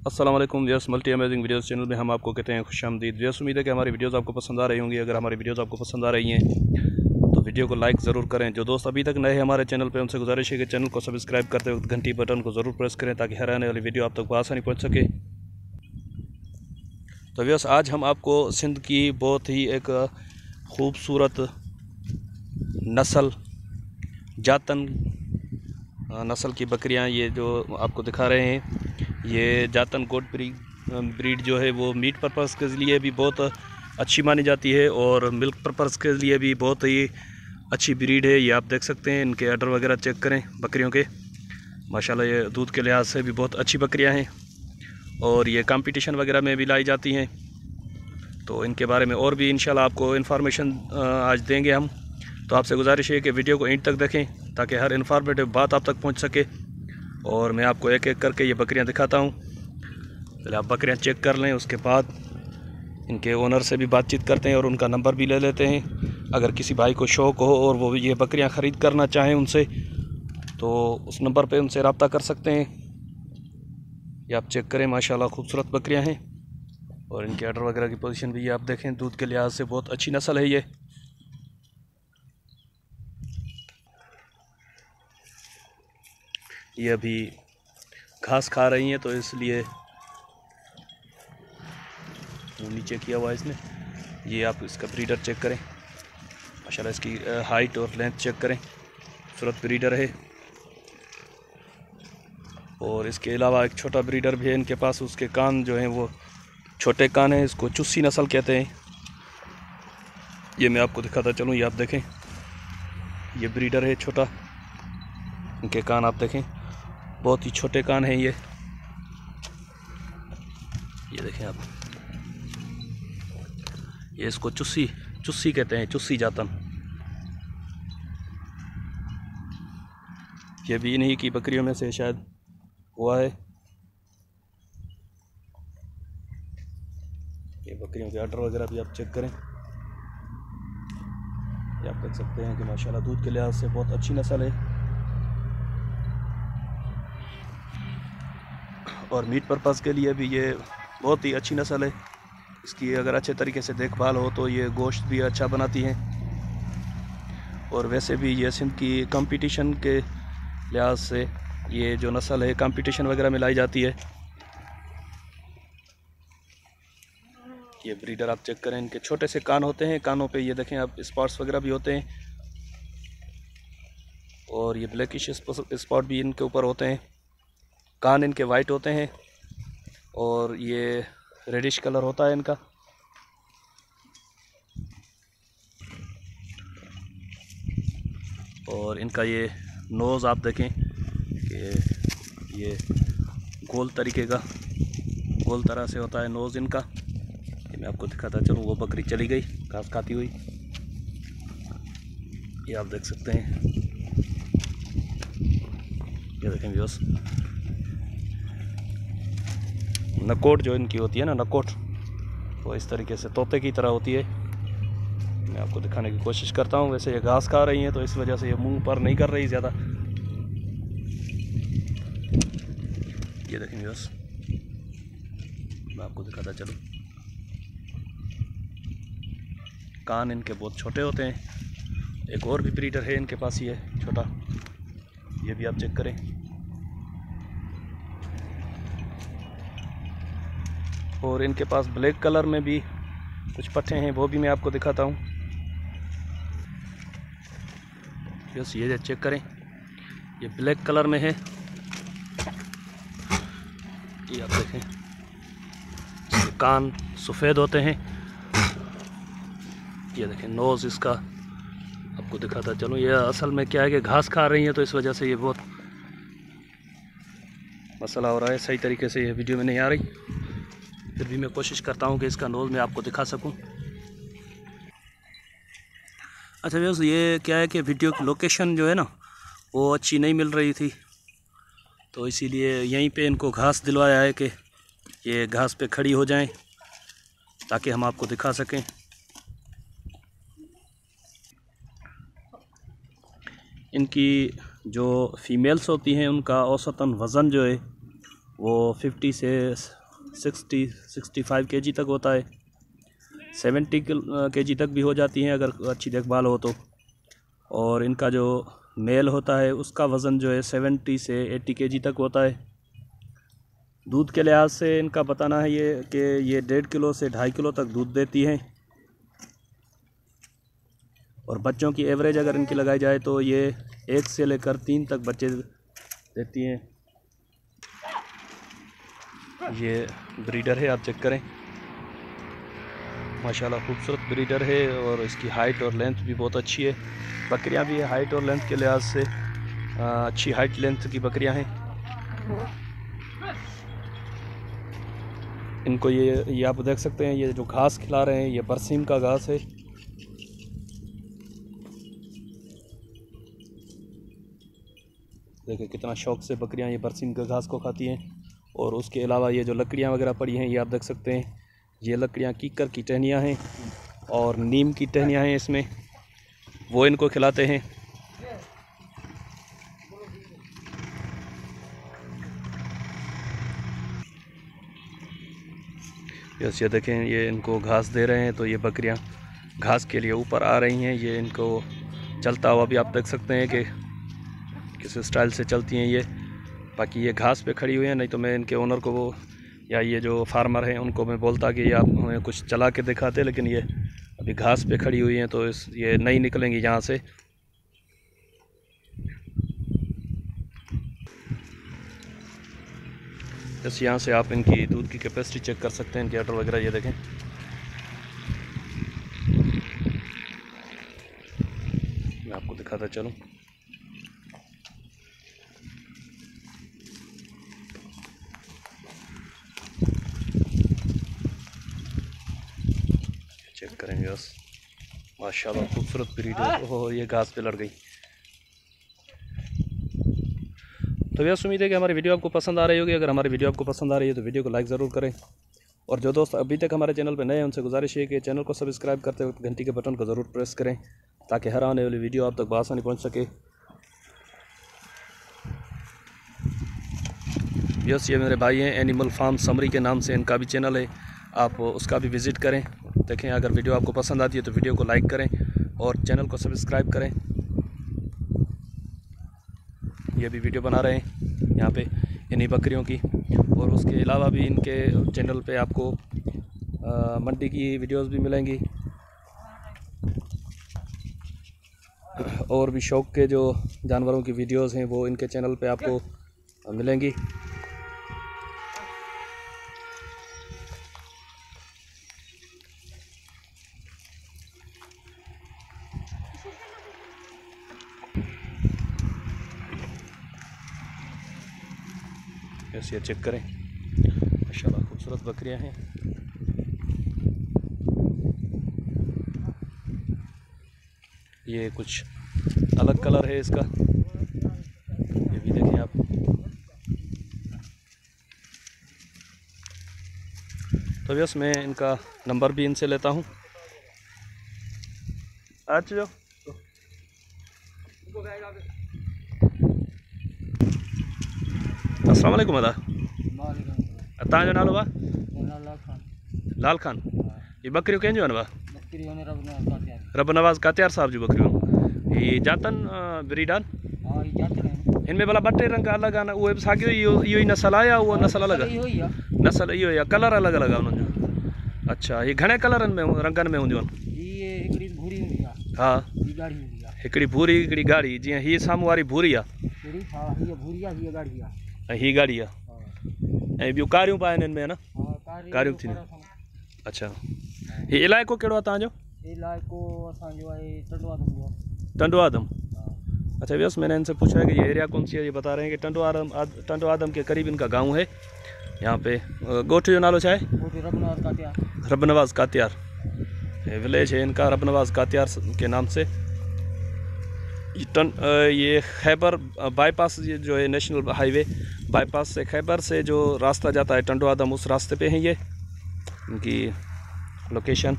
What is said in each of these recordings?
अस्सलाम वालेकुम viewers, multi amazing videos channel में हम आपको कहते हैं खुशामदीद। व्यूअर्स, उम्मीद है कि हमारी वीडियोस आपको पसंद आ रही होंगी। अगर हमारी वीडियोस आपको पसंद आ रही हैं तो वीडियो को लाइक ज़रूर करें। जो दोस्त अभी तक नए हैं हमारे चैनल पे, उनसे गुजारिश है कि चैनल को सब्सक्राइब करते वक्त घंटी बटन को ज़रूर प्रेस करें ताकि हर आने वाली वीडियो आप तक बआसानी पहुँच सके। तो व्यूअर्स, आज हम आपको सिंध की बहुत ही एक खूबसूरत नस्ल जातन नस्ल की बकरियां ये जो आपको दिखा रहे हैं, ये जातन गोट ब्रीड जो है वो मीट पर्पज़ के लिए भी बहुत अच्छी मानी जाती है और मिल्क पर्पज़ के लिए भी बहुत ही अच्छी ब्रीड है। ये आप देख सकते हैं, इनके अडर वगैरह चेक करें बकरियों के। माशाल्लाह ये दूध के लिहाज से भी बहुत अच्छी बकरियां हैं और ये कंपटीशन वगैरह में भी लाई जाती हैं। तो इनके बारे में और भी इंशाल्लाह आपको इन्फॉर्मेशन आज देंगे हम। तो आपसे गुजारिश है कि वीडियो को एंड तक देखें ताकि हर इन्फॉर्मेटिव बात आप तक पहुंच सके। और मैं आपको एक एक करके ये बकरियां दिखाता हूं। पहले आप बकरियां चेक कर लें, उसके बाद इनके ओनर से भी बातचीत करते हैं और उनका नंबर भी ले लेते हैं। अगर किसी भाई को शौक़ हो और वो ये बकरियां ख़रीद करना चाहें उनसे, तो उस नंबर पे उनसे रब्ता कर सकते हैं। ये आप चेक करें, माशाल्लाह खूबसूरत बकरियां हैं और इनके अडर वगैरह की पोजीशन भी ये आप देखें। दूध के लिहाज से बहुत अच्छी नस्ल है ये। अभी घास खा रही हैं तो इसलिए मुँह नीचे किया हुआ है इसने। ये आप इसका ब्रीडर चेक करें, माशाल्लाह इसकी हाइट और लेंथ चेक करें। खूबसूरत ब्रीडर है। और इसके अलावा एक छोटा ब्रीडर भी है इनके पास। उसके कान जो हैं वो छोटे कान हैं, इसको चुस्सी नस्ल कहते हैं। ये मैं आपको दिखाता चलूँ, ये आप देखें, ये ब्रीडर है छोटा। इनके कान आप देखें, बहुत ही छोटे कान हैं ये देखें आप। ये इसको चुस्सी कहते हैं, चुस्सी जातन। ये भी इन्हीं की बकरियों में से शायद हुआ है। ये बकरियों के अडर वगैरह भी आप चेक करें। ये आप देख सकते हैं कि माशाल्लाह दूध के लिहाज से बहुत अच्छी नस्ल है और मीट पर्पज़ के लिए भी ये बहुत ही अच्छी नस्ल है। इसकी अगर अच्छे तरीके से देखभाल हो तो ये गोश्त भी अच्छा बनाती हैं। और वैसे भी ये सिंध की कंपटीशन के लिहाज से ये जो नस्ल है कंपटीशन वगैरह में लाई जाती है। ये ब्रीडर आप चेक करें, इनके छोटे से कान होते हैं, कानों पे ये देखें आप स्पॉट्स वगैरह भी होते हैं और ये ब्लैकिश स्पॉट भी इनके ऊपर होते हैं। कान इनके वाइट होते हैं और ये रेडिश कलर होता है इनका। और इनका ये नोज़ आप देखें कि ये गोल तरह से होता है नोज़ इनका। ये मैं आपको दिखाता चलूँ। वो बकरी चली गई घास खाती हुई, ये आप देख सकते हैं। ये देखें व्यूअर्स, नकोट जो इनकी होती है ना, नकोट, वो इस तरीके से तोते की तरह होती है। मैं आपको दिखाने की कोशिश करता हूँ। वैसे ये घास खा रही हैं तो इस वजह से ये मुंह पर नहीं कर रही ज़्यादा। ये देखें व्यूअर्स, मैं आपको दिखाता चलूँ। कान इनके बहुत छोटे होते हैं। एक और भी ब्रीडर है इनके पास, ही है छोटा, ये भी आप चेक करें। और इनके पास ब्लैक कलर में भी कुछ पट्टे हैं, वो भी मैं आपको दिखाता हूँ। बस ये चेक करें, ये ब्लैक कलर में है। ये आप देखें, इसके कान सफ़ेद होते हैं। ये देखें नोज़ इसका, आपको दिखाता चलूँ। ये असल में क्या है कि घास खा रही हैं तो इस वजह से ये बहुत मसला हो रहा है। सही तरीके से ये वीडियो में नहीं आ रही, फिर भी मैं कोशिश करता हूँ कि इसका नोज़ मैं आपको दिखा सकूँ। अच्छा वैसे ये क्या है कि वीडियो की लोकेशन जो है ना वो अच्छी नहीं मिल रही थी, तो इसीलिए यहीं पे इनको घास दिलवाया है कि ये घास पे खड़ी हो जाएं ताकि हम आपको दिखा सकें। इनकी जो फीमेल्स होती हैं उनका औसतन वज़न जो है वो 50 से 65 kg तक होता है। 70 kg तक भी हो जाती हैं अगर अच्छी देखभाल हो तो। और इनका जो मेल होता है उसका वज़न जो है 70 से 80 kg तक होता है। दूध के लिहाज से इनका बताना है ये कि ये 1.5 किलो से 2.5 किलो तक दूध देती हैं। और बच्चों की एवरेज अगर इनकी लगाई जाए तो ये 1 से लेकर 3 तक बच्चे देती हैं। ये ब्रीडर है, आप चेक करें, माशाल्लाह खूबसूरत ब्रीडर है और इसकी हाइट और लेंथ भी बहुत अच्छी है। बकरियां भी हाइट और लेंथ के लिहाज से अच्छी हाइट लेंथ की बकरियां हैं। इनको ये आप देख सकते हैं, ये जो घास खिला रहे हैं ये बरसीम का घास है। देखिए कितना शौक से बकरियां ये बरसीम के घास को खाती हैं। और उसके अलावा ये जो लकड़ियां वगैरह पड़ी हैं ये आप देख सकते हैं, ये लकड़ियां कीकर की टहनियाँ हैं और नीम की टहनियाँ हैं, इसमें वो इनको खिलाते हैं। ये देखें, ये इनको घास दे रहे हैं तो ये बकरियां घास के लिए ऊपर आ रही हैं। ये इनको चलता हुआ भी आप देख सकते हैं कि किस स्टाइल से चलती हैं ये। बाकी ये घास पे खड़ी हुई हैं, नहीं तो मैं इनके ओनर को वो या ये जो फार्मर हैं उनको मैं बोलता कि ये आप हमें कुछ चला के दिखाते, लेकिन ये अभी घास पे खड़ी हुई हैं तो ये नहीं निकलेंगी यहाँ से। बस यहाँ से आप इनकी दूध की कैपेसिटी चेक कर सकते हैं, इनके अटर वगैरह ये देखें। मैं आपको दिखाता चलूँ। चेक करेंगे बस, माशाल्लाह खूबसूरत ब्रीडर। ओह, ये घास पे लड़ गई। तो भैया उम्मीद है कि हमारी वीडियो आपको पसंद आ रही होगी। अगर हमारी वीडियो आपको पसंद आ रही है तो वीडियो को लाइक ज़रूर करें। और जो दोस्त अभी तक हमारे चैनल पर नए हैं उनसे गुजारिश है कि चैनल को सब्सक्राइब करते वक्त घंटी के बटन को ज़रूर प्रेस करें ताकि हर आने वाली वीडियो आप तक बआसानी पहुंच सके। यस, ये मेरे भाई हैं, एनिमल फार्म समरी के नाम से इनका भी चैनल है, आप उसका भी विज़िट करें। देखें, अगर वीडियो आपको पसंद आती है तो वीडियो को लाइक करें और चैनल को सब्सक्राइब करें। ये भी वीडियो बना रहे हैं यहाँ पे इन्हीं बकरियों की। और उसके अलावा भी इनके चैनल पे आपको मंडी की वीडियोस भी मिलेंगी और भी शौक के जो जानवरों की वीडियोस हैं वो इनके चैनल पे आपको मिलेंगी। ऐसे चेक करें, माशाल्लाह खूबसूरत बकरियां हैं। ये कुछ अलग कलर है इसका, ये भी देखें आप। तो बस मैं इनका नंबर भी इनसे लेता हूँ। आज जो अस्सलाम वालेकुम अदा, तव्हांजो नालो बा? लाल खान। ये बकरियों कंहिंजो आहिनि बा? रब नवाज़ कातियार साहब जी बकरियों। ये जातन ब्रीडान इनमें भला 2 रंग अलग आहिनि, उहे बि साॻियो इहो ई नस्ल आहे या उहो नस्ल अलॻि आहे? नस्ल इहो आहे, कलर अलॻि अलॻि आहे उन्हनि जो। अच्छा, ये घणे कलरनि में रंगनि में हूंदियूं आहिनि? हा, हिकिड़ी भूरी हिकिड़ी ॻाढ़ी, जीअं हीअ साम्हूं वारी भूरी आहे ऐं हीअ ॻाढ़ी आहे, ऐं ॿियूं कारियूं बि आहिनि हिन में, है न? कारियूं थींदियूं। अच्छा, हीअ इलाइक़ो कहिड़ो आहे तव्हांजो? टंडवादम। अच्छा व्यस, मैंने इनसे पूछा है कि ये एरिया कौन सी है, ये बता रहे हैं कि टंडवादम के करीब इनका गांव है। यहाँ पे गोठ जो नालो है रबनवाज कातियार, विलेज है इनका रबनवाज कातियार के नाम से। ये खैबर बाईपास जो है, नेशनल हाईवे बाईपास से खैबर से जो रास्ता जाता है टंडवादम, उस रास्ते पे है ये इनकी लोकेशन।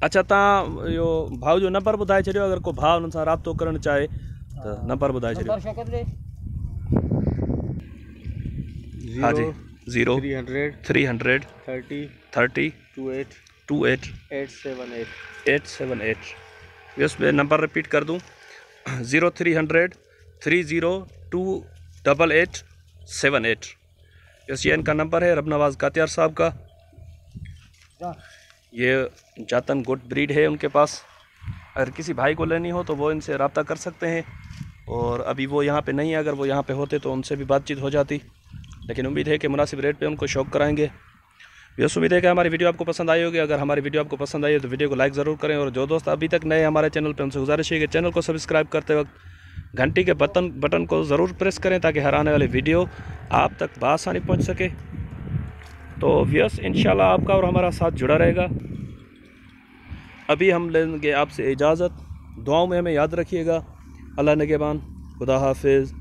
अच्छा, तव्हां इहो भाउ जो नंबर ॿुधाए छॾियो, अगर को भाउ उन्हनि सां राब्तो करणु चाहे त नंबर ॿुधाए छॾियो। हाँ जी, 0 300 30 28 878। यस, मैं नंबर रिपीट कर दूँ, 0300 3028878। यस, ये इनका नंबर है, रबनवाज कातियार साहब का। ये जातन गुड ब्रीड है उनके पास। अगर किसी भाई को लेनी हो तो वो इनसे रब्ता कर सकते हैं। और अभी वो यहाँ पे नहीं है, अगर वो यहाँ पे होते तो उनसे भी बातचीत हो जाती, लेकिन उम्मीद है कि मुनासिब रेट पे उनको शौक कराएंगे। यस, उम्मीद है कि हमारी वीडियो आपको पसंद आई होगी। अगर हमारी वीडियो आपको पसंद आई है तो वीडियो को लाइक ज़रूर करें, और जो दोस्त अभी तक नए हमारे चैनल पे उनसे गुजारिश है कि चैनल को सब्सक्राइब करते वक्त घंटी के बटन को ज़रूर प्रेस करें, ताकि हर आने वाली वीडियो आप तक बआसानी पहुँच सके। तो यस, इंशाल्लाह आपका और हमारा साथ जुड़ा रहेगा। अभी हम लेंगे आपसे इजाज़त। दुआओं में हमें याद रखिएगा। अल्लाह निगहबान। खुदा हाफिज़।